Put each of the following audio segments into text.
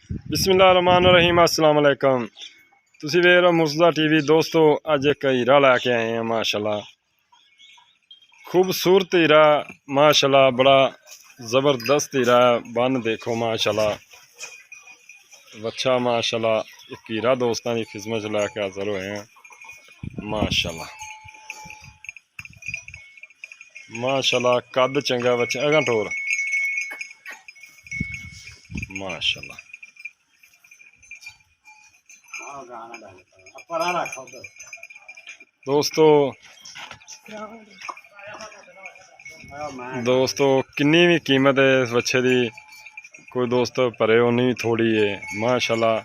बिस्मिल्लाहिर्रहमानिर्रहीम अस्सलाम वालेकुम। तुसी वेख रहे हो मुर्तज़ा टीवी। दोस्तों अज एक हीरा लैके आए हैं माशाल्लाह, खूबसूरत हीरा माशाल्लाह, बड़ा ज़बरदस्त हीरा है। बन देखो माशाल्लाह, अच्छा माशाल्लाह। एक हीरा दोस्तों की खिदमत च लैके हाज़र होए हैं माशाल्लाह। माशाल्लाह कद चंगा बच्चा अगा टोर माशाल्लाह। दोस्तों किन्नी भी कीमत है इस बच्चे की, कोई दोस्त भरे उन्नी भी थोड़ी है माशाल्लाह।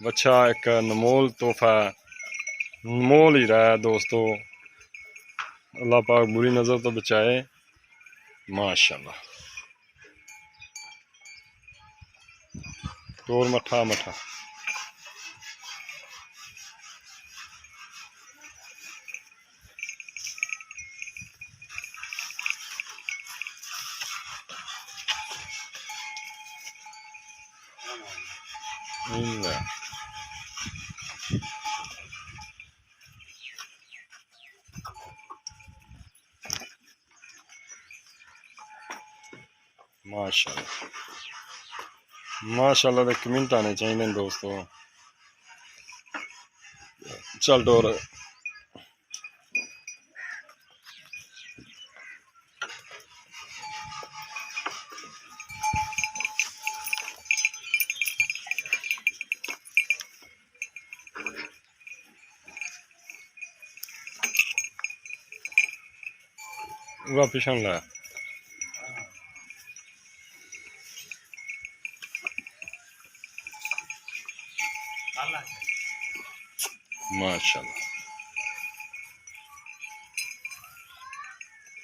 बच्चा एक अनमोल तोहफा है, अनमोल हीरा है दोस्तों। अल्लाह पाक बुरी नज़र तो बचाए माशाल्लाह। टोर मठा मठा माशाल्लाह माशाल्लाह। तो कमेंट आने चाहिए दोस्तों। चल टोर पिछन ला माशाल्लाह।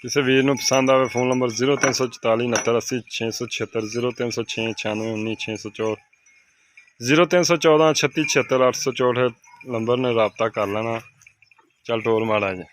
किसी वीर नूं पसंद आवे फोन नंबर 0344 69 80 676 0306 96 19 664 0314 36 76 864 नंबर ने रबता कर लेना। चल टोर माड़ा जी।